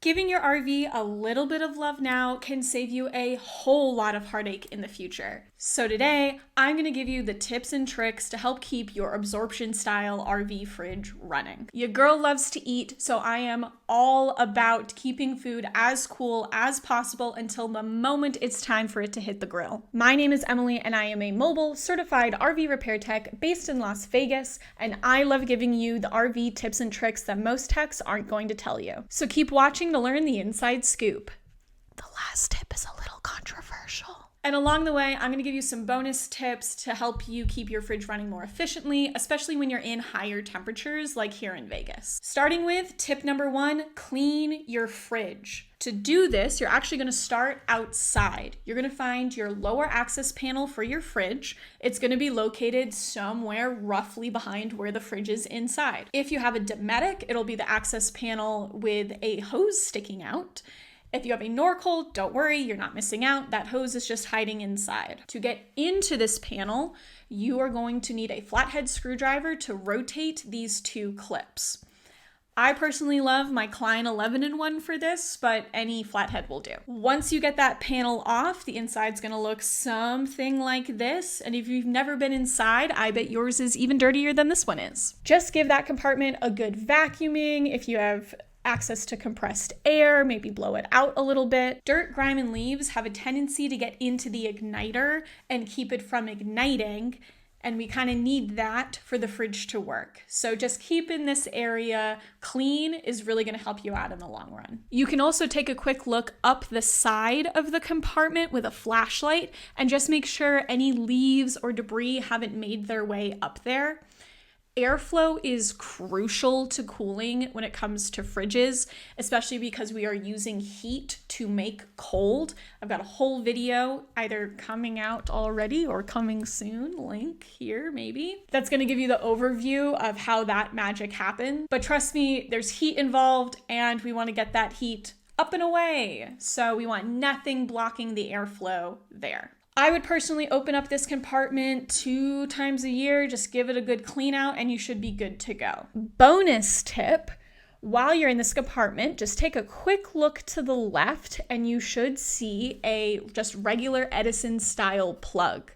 Giving your RV a little bit of love now can save you a whole lot of heartache in the future. So today, I'm going to give you the tips and tricks to help keep your absorption style RV fridge running. Your girl loves to eat, so I am all about keeping food as cool as possible until the moment it's time for it to hit the grill. My name is Emily, and I am a mobile certified RV repair tech based in Las Vegas, and I love giving you the RV tips and tricks that most techs aren't going to tell you. So keep watching to learn the inside scoop. The last tip is a little controversial. And along the way, I'm going to give you some bonus tips to help you keep your fridge running more efficiently, especially when you're in higher temperatures like here in Vegas. Starting with tip number 1, clean your fridge. To do this, you're actually going to start outside. You're going to find your lower access panel for your fridge. It's going to be located somewhere roughly behind where the fridge is inside. If you have a Dometic, it'll be the access panel with a hose sticking out. If you have a Norcold, don't worry, you're not missing out. That hose is just hiding inside. To get into this panel, you are going to need a flathead screwdriver to rotate these 2 clips. I personally love my Klein 11-in-1 for this, but any flathead will do. Once you get that panel off, the inside's gonna look something like this. And if you've never been inside, I bet yours is even dirtier than this one is. Just give that compartment a good vacuuming. If you have access to compressed air, maybe blow it out a little bit. Dirt, grime, and leaves have a tendency to get into the igniter and keep it from igniting, and we kind of need that for the fridge to work. So just keeping this area clean is really going to help you out in the long run. You can also take a quick look up the side of the compartment with a flashlight and just make sure any leaves or debris haven't made their way up there. Airflow is crucial to cooling when it comes to fridges, especially because we are using heat to make cold. I've got a whole video either coming out already or coming soon, link here maybe, that's going to give you the overview of how that magic happened. But trust me, there's heat involved and we want to get that heat up and away. So we want nothing blocking the airflow there. I would personally open up this compartment 2 times a year, just give it a good clean out and you should be good to go. Bonus tip, while you're in this compartment, just take a quick look to the left and you should see a just regular Edison style plug.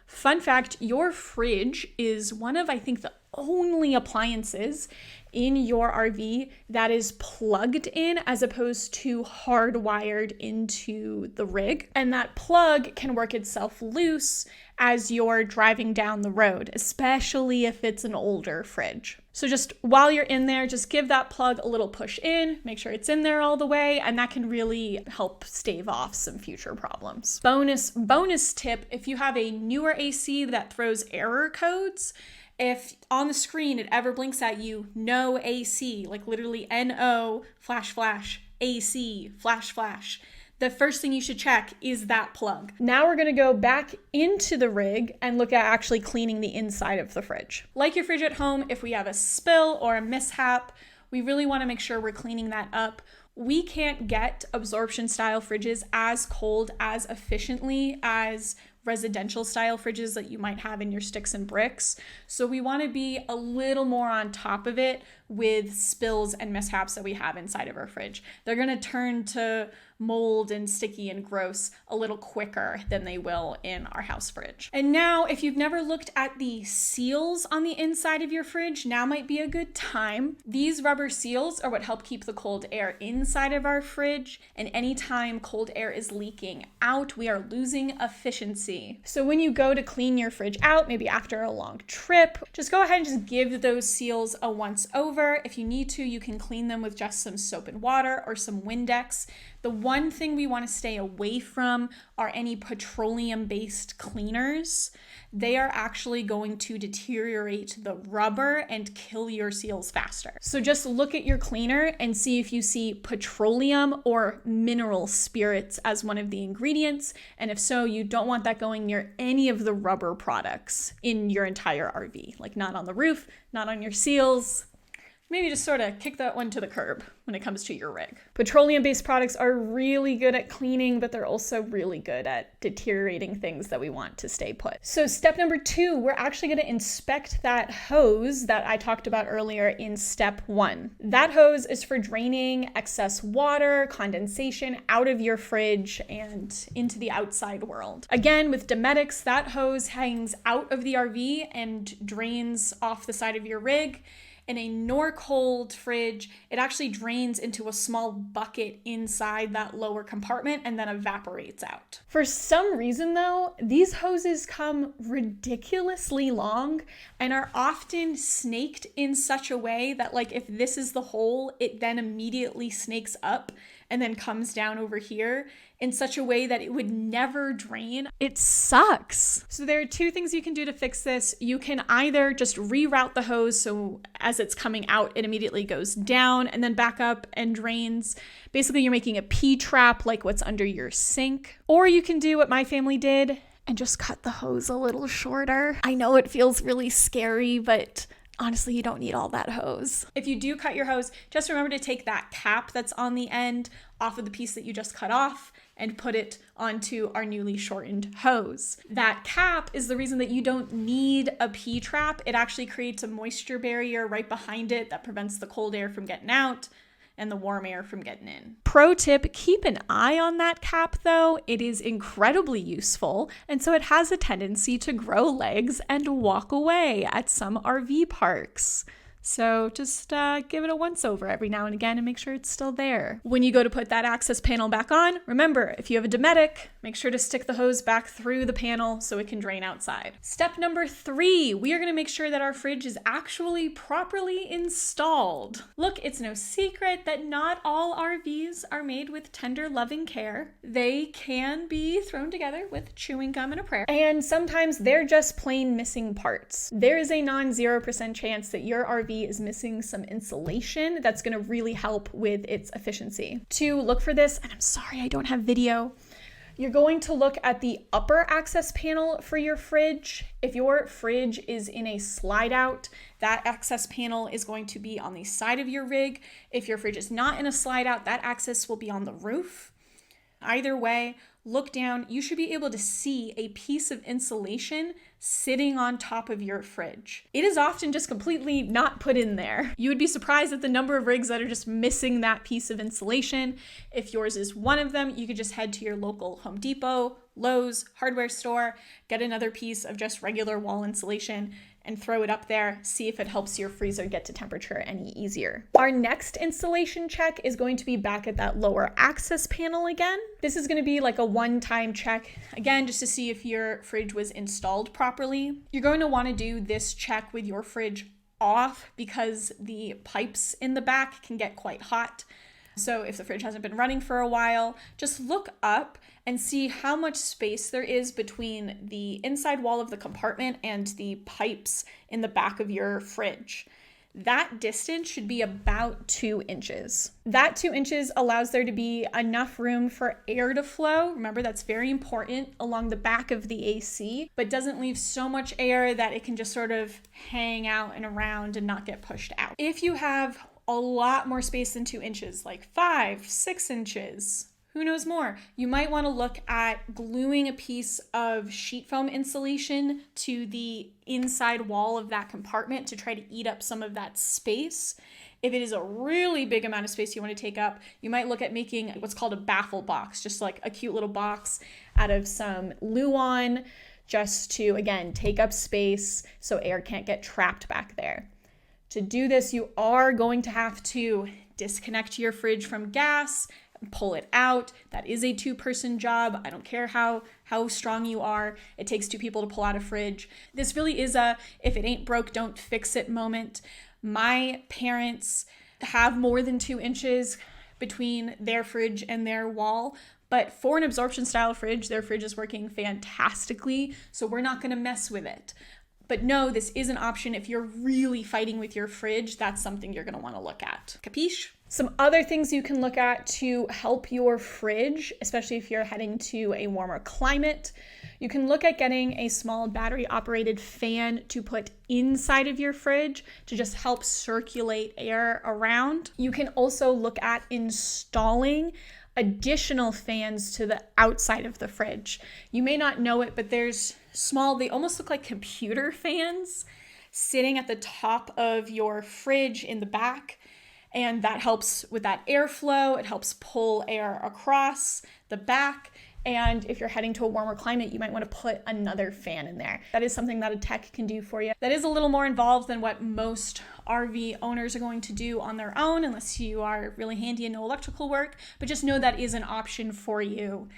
Fun fact, your fridge is one of, I think, the only appliances in your RV that is plugged in as opposed to hardwired into the rig. And that plug can work itself loose as you're driving down the road, especially if it's an older fridge. So just while you're in there, just give that plug a little push in, make sure it's in there all the way, and that can really help stave off some future problems. Bonus tip, if you have a newer AC that throws error codes, if on the screen it ever blinks at you, no AC, like literally NO, flash, flash, AC, flash, flash, the first thing you should check is that plug. Now we're gonna go back into the rig and look at actually cleaning the inside of the fridge. Like your fridge at home, if we have a spill or a mishap, we really wanna make sure we're cleaning that up. We can't get absorption style fridges as cold, as efficiently as residential style fridges that you might have in your sticks and bricks. So we want to be a little more on top of it with spills and mishaps that we have inside of our fridge. They're going to turn to mold and sticky and gross a little quicker than they will in our house fridge. And now, if you've never looked at the seals on the inside of your fridge, now might be a good time. These rubber seals are what help keep the cold air inside of our fridge, and anytime cold air is leaking out, we are losing efficiency. So when you go to clean your fridge out, maybe after a long trip, just go ahead and just give those seals a once over. If you need to, you can clean them with just some soap and water or some Windex. The one thing we want to stay away from are any petroleum-based cleaners. They are actually going to deteriorate the rubber and kill your seals faster. So just look at your cleaner and see if you see petroleum or mineral spirits as one of the ingredients. And if so, you don't want that going near any of the rubber products in your entire RV, like not on the roof, not on your seals. maybe just sort of kick that one to the curb when it comes to your rig. Petroleum-based products are really good at cleaning, but they're also really good at deteriorating things that we want to stay put. So step number 2, we're actually going to inspect that hose that I talked about earlier in step 1. That hose is for draining excess water, condensation out of your fridge and into the outside world. Again, with Dometics, that hose hangs out of the RV and drains off the side of your rig. In a Norcold fridge, it actually drains into a small bucket inside that lower compartment and then evaporates out. For some reason though, these hoses come ridiculously long and are often snaked in such a way that, like, if this is the hole, it then immediately snakes up and then comes down over here in such a way that it would never drain. It sucks. So there are 2 things you can do to fix this. You can either just reroute the hose so as it's coming out, it immediately goes down and then back up and drains. Basically, you're making a P-trap like what's under your sink. Or you can do what my family did and just cut the hose a little shorter. I know it feels really scary, but honestly, you don't need all that hose. If you do cut your hose, just remember to take that cap that's on the end off of the piece that you just cut off and put it onto our newly shortened hose. That cap is the reason that you don't need a P-trap. It actually creates a moisture barrier right behind it that prevents the cold air from getting out and the warm air from getting in. Pro tip, keep an eye on that cap though. It is incredibly useful, and so it has a tendency to grow legs and walk away at some RV parks. So just give it a once over every now and again and make sure it's still there. When you go to put that access panel back on, remember, if you have a Dometic, make sure to stick the hose back through the panel so it can drain outside. Step number 3, we are going to make sure that our fridge is actually properly installed. Look, it's no secret that not all RVs are made with tender, loving care. They can be thrown together with chewing gum and a prayer. And sometimes they're just plain missing parts. There is a non-0% chance that your RV is missing some insulation that's going to really help with its efficiency. To look for this, and I'm sorry I don't have video, you're going to look at the upper access panel for your fridge. If your fridge is in a slide out, that access panel is going to be on the side of your rig. If your fridge is not in a slide out, that access will be on the roof. Either way, look down. You should be able to see a piece of insulation sitting on top of your fridge. It is often just completely not put in there. You would be surprised at the number of rigs that are just missing that piece of insulation. If yours is one of them, you could just head to your local Home Depot, Lowe's, hardware store, get another piece of just regular wall insulation and throw it up there, see if it helps your freezer get to temperature any easier. Our next installation check is going to be back at that lower access panel again. This is gonna be like a one-time check, again, just to see if your fridge was installed properly. You're going to wanna do this check with your fridge off because the pipes in the back can get quite hot. So if the fridge hasn't been running for a while, just look up and see how much space there is between the inside wall of the compartment and the pipes in the back of your fridge. That distance should be about 2 inches. That 2 inches allows there to be enough room for air to flow. Remember, that's very important along the back of the AC, but doesn't leave so much air that it can just sort of hang out and around and not get pushed out. If you have a lot more space than 2 inches, like 5, 6 inches, who knows more? You might want to look at gluing a piece of sheet foam insulation to the inside wall of that compartment to try to eat up some of that space. If it is a really big amount of space you want to take up, you might look at making what's called a baffle box, just like a cute little box out of some Luan, just to, again, take up space so air can't get trapped back there. To do this, you are going to have to disconnect your fridge from gas, pull it out. That is a 2-person job. I don't care how strong you are. It takes 2 people to pull out a fridge. This really is a if it ain't broke, don't fix it moment. My parents have more than 2 inches between their fridge and their wall, but for an absorption style fridge, their fridge is working fantastically, so we're not going to mess with it. But no, this is an option. If you're really fighting with your fridge, that's something you're going to want to look at. Capiche? Some other things you can look at to help your fridge, especially if you're heading to a warmer climate, you can look at getting a small battery-operated fan to put inside of your fridge to just help circulate air around. You can also look at installing additional fans to the outside of the fridge. You may not know it, but there's small, they almost look like computer fans sitting at the top of your fridge in the back. And that helps with that airflow. It helps pull air across the back. And if you're heading to a warmer climate, you might want to put another fan in there. That is something that a tech can do for you. That is a little more involved than what most RV owners are going to do on their own, unless you are really handy and know electrical work. But just know that is an option for you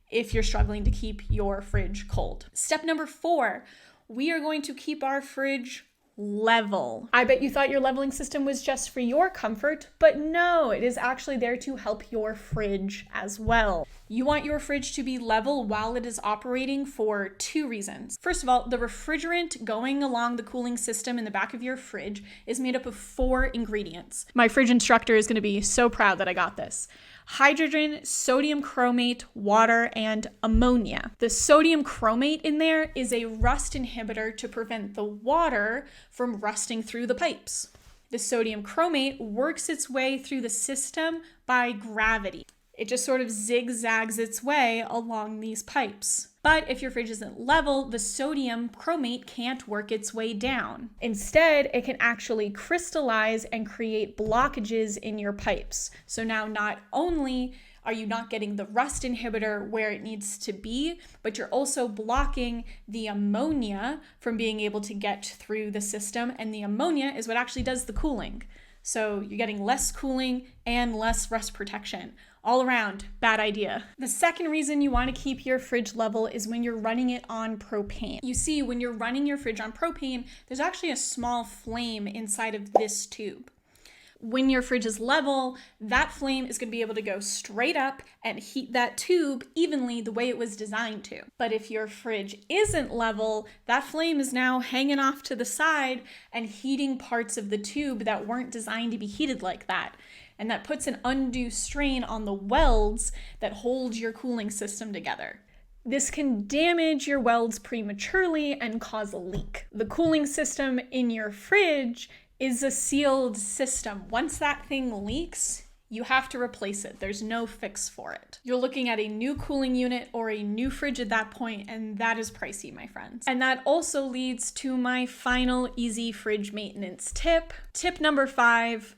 if you're struggling to keep your fridge cold. Step number 4, we are going to keep our fridge level. I bet you thought your leveling system was just for your comfort, but no, it is actually there to help your fridge as well. You want your fridge to be level while it is operating for 2 reasons. First of all, the refrigerant going along the cooling system in the back of your fridge is made up of 4 ingredients. My fridge instructor is going to be so proud that I got this. Hydrogen, sodium chromate, water, and ammonia. The sodium chromate in there is a rust inhibitor to prevent the water from rusting through the pipes. The sodium chromate works its way through the system by gravity. It just sort of zigzags its way along these pipes. But if your fridge isn't level, the sodium chromate can't work its way down. Instead, it can actually crystallize and create blockages in your pipes. So now not only are you not getting the rust inhibitor where it needs to be, but you're also blocking the ammonia from being able to get through the system. And the ammonia is what actually does the cooling. So you're getting less cooling and less rust protection. All around, bad idea. The second reason you want to keep your fridge level is when you're running it on propane. You see, when you're running your fridge on propane, there's actually a small flame inside of this tube. When your fridge is level, that flame is going to be able to go straight up and heat that tube evenly the way it was designed to. But if your fridge isn't level, that flame is now hanging off to the side and heating parts of the tube that weren't designed to be heated like that. And that puts an undue strain on the welds that hold your cooling system together. This can damage your welds prematurely and cause a leak. The cooling system in your fridge is a sealed system. Once that thing leaks, you have to replace it. There's no fix for it. You're looking at a new cooling unit or a new fridge at that point, and that is pricey, my friends. And that also leads to my final easy fridge maintenance tip. Tip number 5.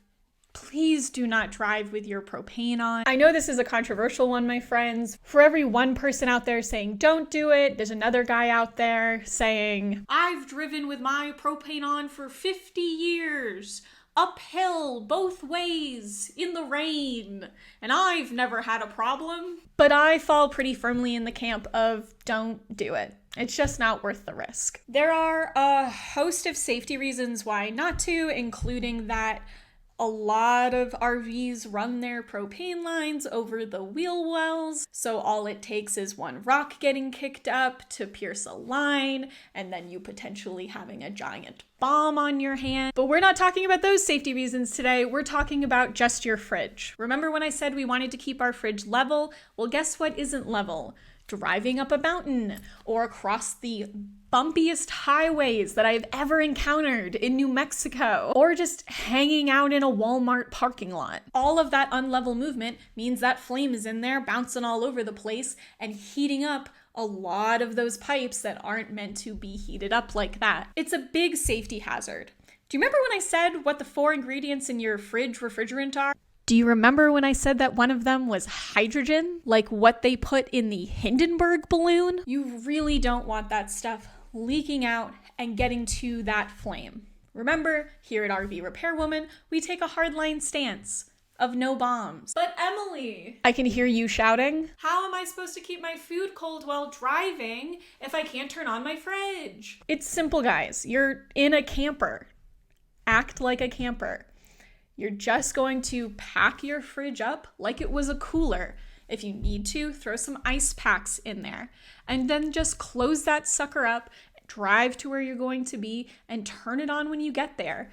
Please do not drive with your propane on. I know this is a controversial one, my friends. For every one person out there saying don't do it, there's another guy out there saying, I've driven with my propane on for 50 years, uphill, both ways, in the rain, and I've never had a problem. But I fall pretty firmly in the camp of don't do it. It's just not worth the risk. There are a host of safety reasons why not to, including that a lot of RVs run their propane lines over the wheel wells, so all it takes is one rock getting kicked up to pierce a line, and then you potentially having a giant bomb on your hand. But we're not talking about those safety reasons today. We're talking about just your fridge. Remember when I said we wanted to keep our fridge level? Well, guess what isn't level? Driving up a mountain or across the bumpiest highways that I've ever encountered in New Mexico, or just hanging out in a Walmart parking lot. All of that unlevel movement means that flame is in there bouncing all over the place and heating up a lot of those pipes that aren't meant to be heated up like that. It's a big safety hazard. Do you remember when I said what the 4 ingredients in your fridge refrigerant are? Do you remember when I said that one of them was hydrogen, like what they put in the Hindenburg balloon? You really don't want that stuff leaking out and getting to that flame. Remember, here at RV Repairwoman, we take a hardline stance of no bombs. But Emily, I can hear you shouting, how am I supposed to keep my food cold while driving if I can't turn on my fridge? It's simple, guys. You're in a camper. Act like a camper. You're just going to pack your fridge up like it was a cooler. If you need to, throw some ice packs in there. And then just close that sucker up, drive to where you're going to be, and turn it on when you get there.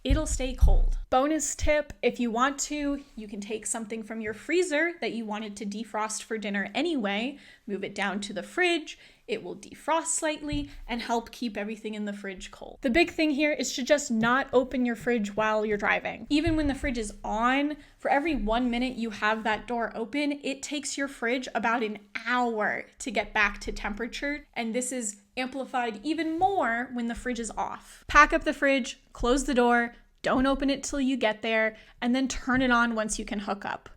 it'll stay cold. Bonus tip, if you want to, you can take something from your freezer that you wanted to defrost for dinner anyway, move it down to the fridge. It will defrost slightly and help keep everything in the fridge cold. The big thing here is to just not open your fridge while you're driving. Even when the fridge is on, for every 1 minute you have that door open, it takes your fridge about an hour to get back to temperature. And this is amplified even more when the fridge is off. Pack up the fridge, close the door, don't open it till you get there, and then turn it on once you can hook up.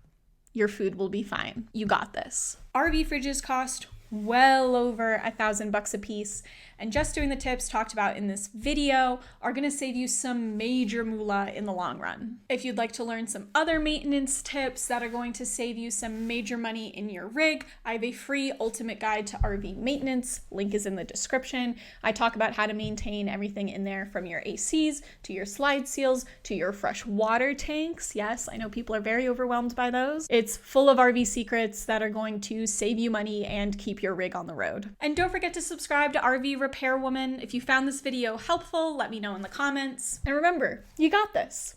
Your food will be fine. You got this. RV fridges cost well over $1,000 a piece. And just doing the tips talked about in this video are going to save you some major moolah in the long run. If you'd like to learn some other maintenance tips that are going to save you some major money in your rig, I have a free ultimate guide to RV maintenance. Link is in the description. I talk about how to maintain everything in there from your ACs to your slide seals to your fresh water tanks. Yes, I know people are very overwhelmed by those. It's full of RV secrets that are going to save you money and keep your rig on the road. And don't forget to subscribe to RV Repairwoman. If you found this video helpful, let me know in the comments. And remember, you got this.